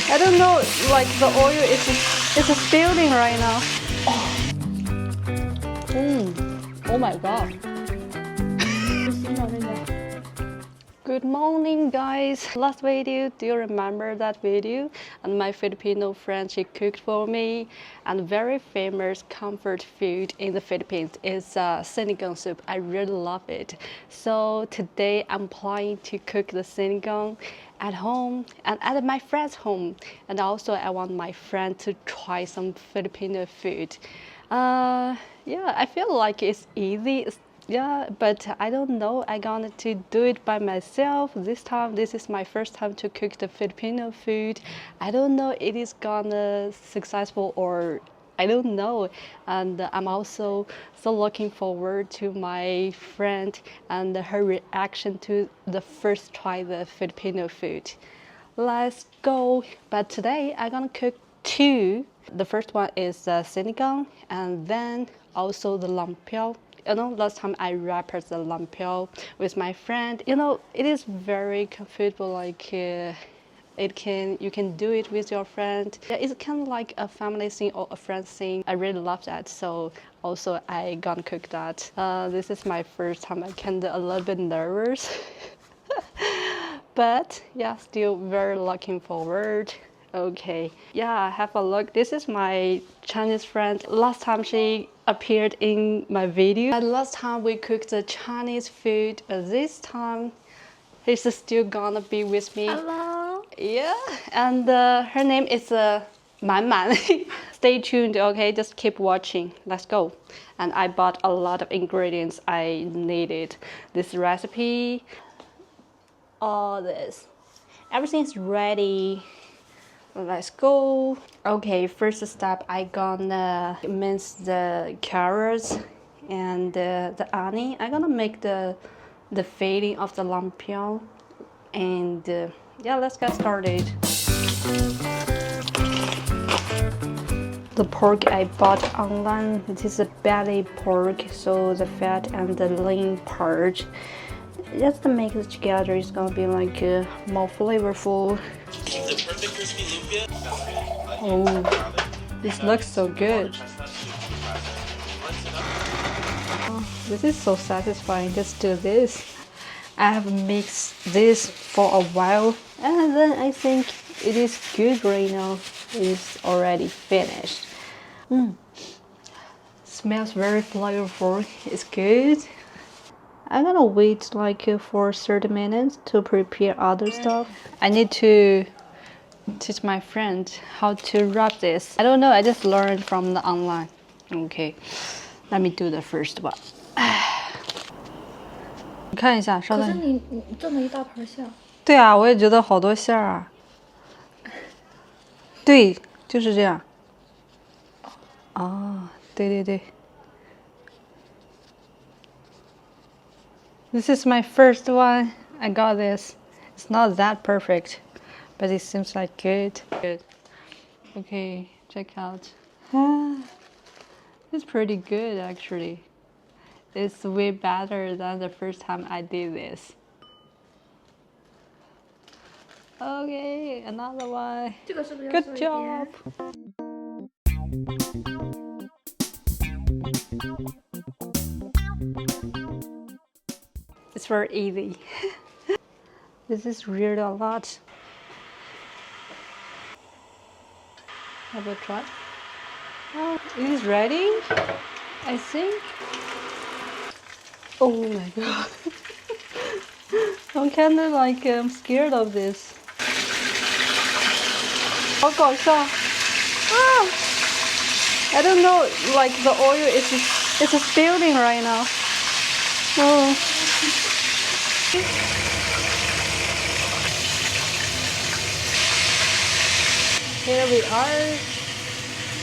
I don't know, like the oil is spilling right now. Oh my god. Good morning, guys. Last video, do you remember that video? And my Filipino friend, she cooked for me. And very famous comfort food in the Philippines is sinigang soup. I really love it. So today I'm planning to cook the sinigang at home and at my friend's home. And also I want my friend to try some Filipino food. Yeah, I feel like it's easy. Yeah, but I don't know. I'm gonna to do it by myself this time. This is my first time to cook the Filipino food. I don't know it is gonna successful or I don't know. And I'm also so looking forward to my friend and her reaction to the first try the Filipino food. Let's go. But today I'm gonna cook two. The first one is sinigang and then also the lumpia. You know, last time I wrapped the lumpia with my friend. You know, it is very comfortable. Like you can do it with your friend. Yeah, it's kind of like a family thing or a friend thing. I really love that. So also I gonna cook that. This is my first time. I kind of a little bit nervous. But yeah, still very looking forward. Okay, yeah, have a look. This is my Chinese friend. Last time she appeared in my video. And last time we cooked the Chinese food. This time he's still gonna be with me. Hello. Yeah, and her name is Man Man. Stay tuned, okay? Just keep watching. Let's go. And I bought a lot of ingredients I needed. This recipe, all this. Everything's ready. Let's go. Okay, first step, I gonna mince the carrots and the onion. I gonna make the filling of the lumpia, and yeah, let's get started. The pork I bought online, this is a belly pork, so the fat and the lean part. Just to make it together, it's gonna be like more flavorful. The perfect crispy lumpia. Oh, this looks so good. Oh, this is so satisfying. Just do this. I have mixed this for a while, and then I think it is good right now. It's already finished. Smells very flavorful. It's good. I'm gonna wait like for 30 minutes to prepare other stuff. I need to teach my friend how to wrap this. I don't know, I just learned from the online. Okay, let me do the first one. 你看一下，稍等。可是你这么一大盘馅。对啊，我也觉得好多馅儿啊。对，就是这样。哦，对对对。This is my first one. I got this. It's not that perfect, but it seems like good. Good. Okay, check out. It's pretty good actually. It's way better than the first time I did this. Okay, another one. 这个是不是要 Good 做一 job. 点？ It's very easy. This is really a lot. Have a try. Oh, it is ready, I think. Oh my god. I'm kind of like scared of this. 好搞笑啊 I don't know, like the oil is spilling right now. Oh. Here we are.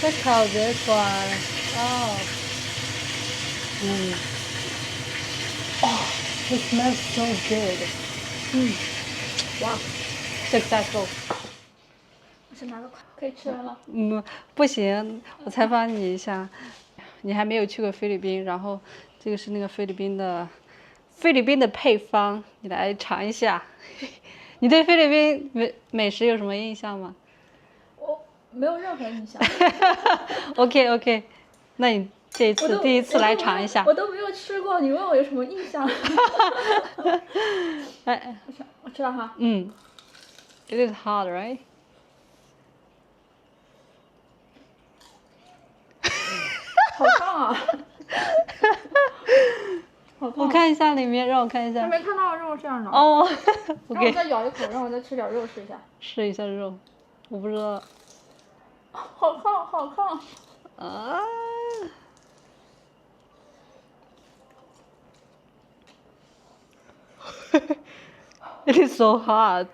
Check out this one. Oh. Oh, it smells so good. Wow. Successful. 我先拿个筷，可以吃了。不行，我采访你一下，你还没有去过菲律宾，然后这个是那个菲律宾的配方，你来尝一下。你对菲律宾美食有什么印象吗？没有任何印象。OK OK，那你这一次第一次来尝一下。我都没有吃过，你问我有什么印象？哎，我吃了哈。It is hard, right? 好烫啊！好烫。我看一下里面，让我看一下。还没看到肉馅呢。哦让我，OK，再咬一口，让我再吃点肉试一下。试一下肉，我不知道。好烫，好烫。啊！It is so hot.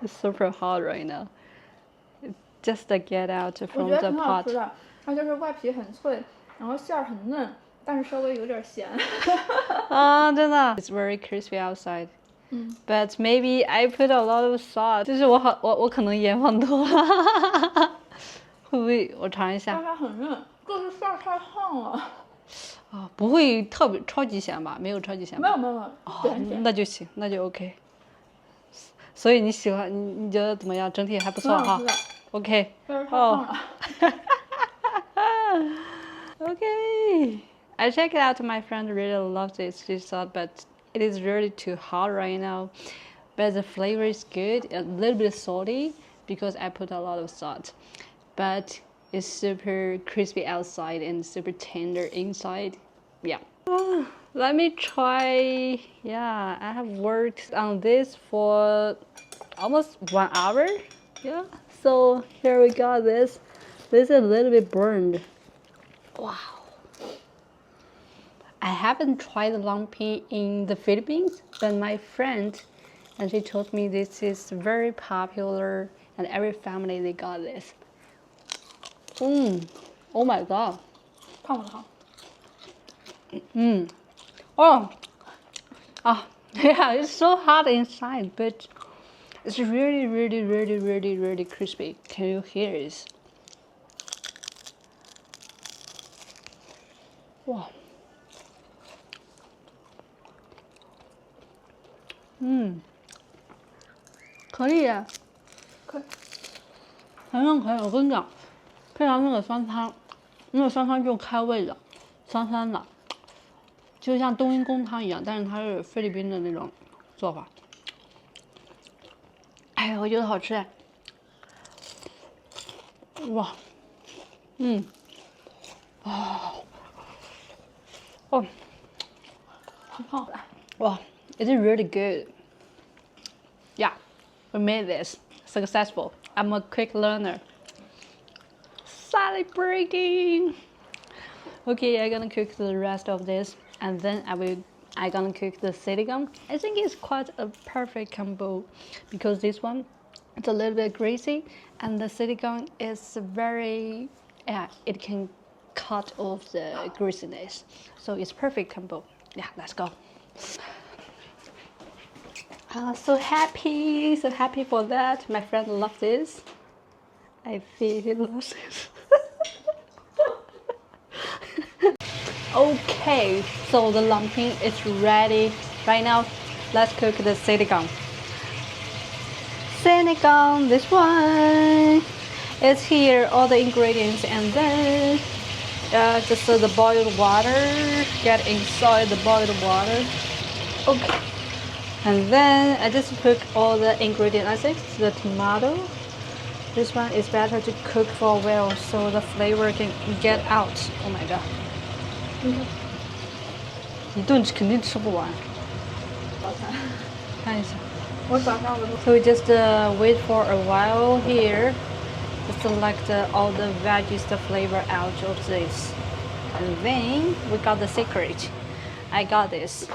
It's super hot right now. Just to get out 我 from 觉得 the 挺好 pot. 吃的，它就是外皮很脆，然后馅儿很嫩，但是稍微有点咸。啊，真的。It's very crispy outside. But maybe I put a lot of salt. 就是我可能盐放多了。会不会我尝一下？但它很嫩，就是馅儿太烫了。啊，不会特别超级咸吧？没有超级咸吧？没有，点点。那就行，那就 OK。所以你喜欢你觉得怎么样？整体还不错哈。OK。馅儿太烫了。Okay. I checked it out. My friend really loves it. She thought, but it is really too hot right now. But the flavor is good. A little bit salty because I put a lot of salt. But it's super crispy outside and super tender inside. Yeah. Let me try. Yeah, I have worked on this for almost 1 hour. Yeah. So here we got this. This is a little bit burned. Wow. I haven't tried lumpia in the Philippines, but my friend, and she told me this is very popular and every family they got this. Oh my god. 烫不烫？ Oh. Yeah, it's so hot inside, but it's really, really, really, really, really crispy. Can you hear it? Wow. 可以耶，可以。完全可以。我跟你讲，配上那个酸汤，那个酸汤就开胃的，酸酸的，就像冬阴功汤一样，但是它是菲律宾的那种做法。哎，我觉得好吃哎。哇，哦，好烫。哇，it is really good. Yeah, we made this successful. I'm a quick learner. Celebrating. Okay, I'm gonna cook the rest of this, and then I'm gonna cook the sinigang. I think it's quite a perfect combo because this one it's a little bit greasy, and the sinigang is very it can cut off the greasiness, so it's perfect combo. Yeah, let's go. So happy for that. My friend loves this. I feel he loves it. Okay, so the lumping is ready. Right now, let's cook the sinigang. Sinigang, this one. It's here, all the ingredients, and then just the boiled water. Get inside the boiled water. Okay. And then I just put all the ingredients. I think the tomato. This one is better to cook for a while so the flavor can get out. Oh my god. 一顿肯定吃不完。早餐。看一下。我早上我都。So we just wait for a while here. Just select all the veggies, the flavor out of this. And then we got the secret. I got this.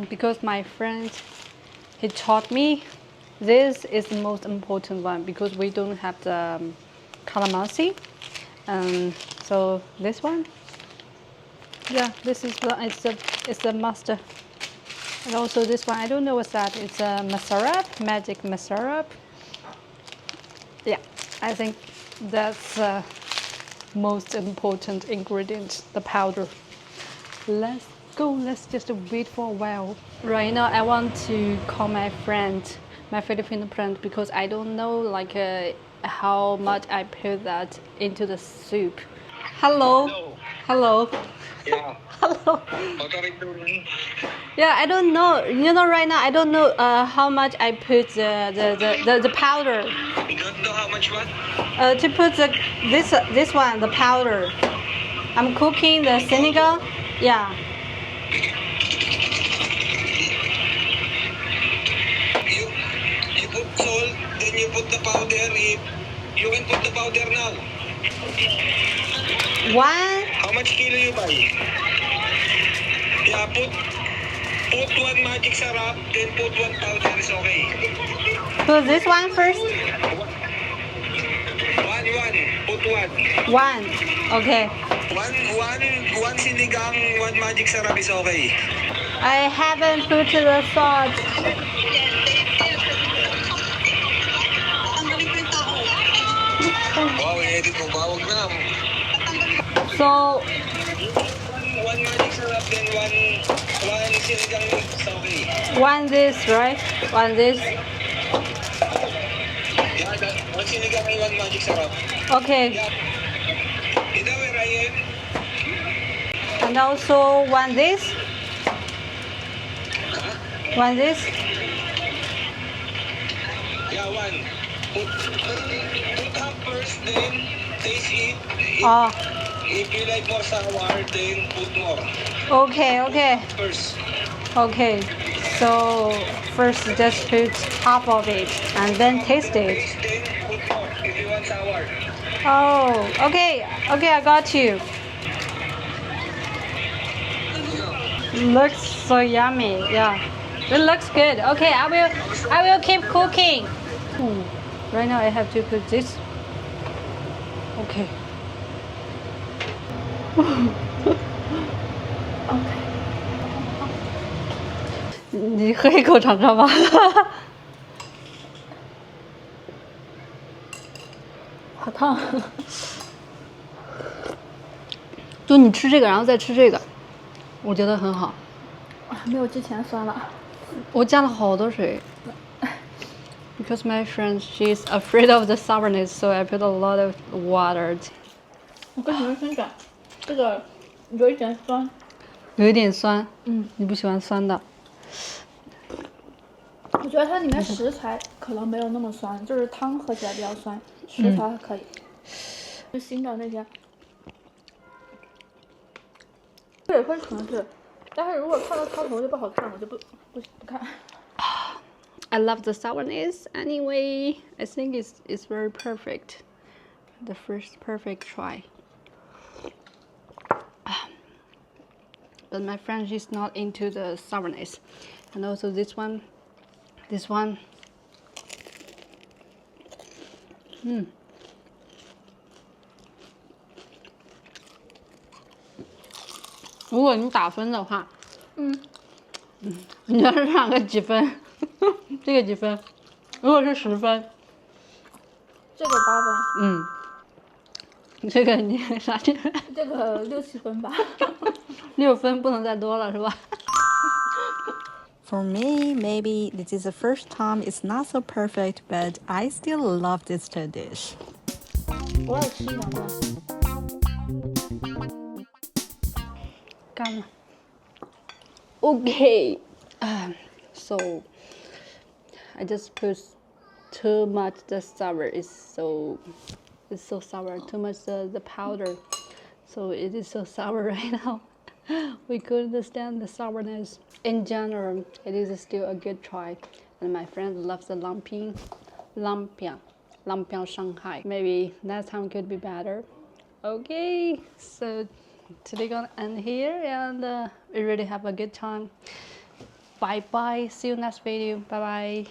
Because my friend, he taught me this is the most important one because we don't have the calamansi. So this one, yeah, this is it's the mustard. And also this one, I don't know what's that. It's a masarap, magic masarap. Yeah, I think that's the most important ingredient, the powder. Let's go. Let's just wait for a while. Right now, I want to call my friend my Filipino friend because I don't know like how much I put that into the soup. Hello. Hello. Yeah. Hello. What are you doing? Yeah, I don't know. You know, right now I don't know how much I put the powder. You don't know how much what? To put this one, the powder. I'm cooking the sinigang. Yeah. You put salt, then you put the powder. You can put the powder now. One. How much kilo you buy? Yeah, put one magic syrup, then put one powder is okay. Put this one first. One. Put one. One. Okay. One sinigang, one magic syrup is okay. I haven't put the salt. Wow, edit mo ba? Huwag na. So One magic syrup, then one sinigang is okay. one this, right? One this. Yeah, one sinigang and one magic syrup. Okay. Is that where I am? And also one this. One this. Yeah, one. Put half first, then taste it. Oh. If you like more sour, then put more. Okay. First. Okay. So first just put half of it and then taste it. Taste, then put more if you want sour. Oh, okay, I got you. Looks so yummy. Yeah, it looks good. Okay, I will keep cooking. Right now I have to put this. Okay. 你喝一口尝尝吧。好烫。就你吃这个，然后再吃这个，我觉得很好。没有之前酸了。我加了好多水。Because my friend, she's afraid of the sourness, so I put a lot of water. 我跟你们分享，这个有一点酸。有一点酸。嗯。你不喜欢酸的？我觉得它里面食材可能没有那么酸，就是汤喝起来比较酸，食材还可以。就新的那些，也会尝试，但是如果看到汤头就不好看，我就不看。I love the sourness. Anyway, I think it's very perfect. The first perfect try. But my friend, she's not into the sourness. And also this one. Mm. 如果你打分的话，你要是让个几分？这个几分？如果是10分，这个8分。这个你啥？这个6、7分吧。6分不能再多了是吧？For me, maybe this is the first time it's not so perfect, but I still love this dish. 我也吃一两个。干了。Okay. So I just put too much the sour. It's so sour. Too much the powder. So it is so sour right now. We couldn't stand the sourness. In general, it is still a good try. And my friend loves the lumpia Shanghai. Maybe next time could be better. Okay, so today gonna end here, and we really have a good time. Bye bye. See you next video. Bye bye.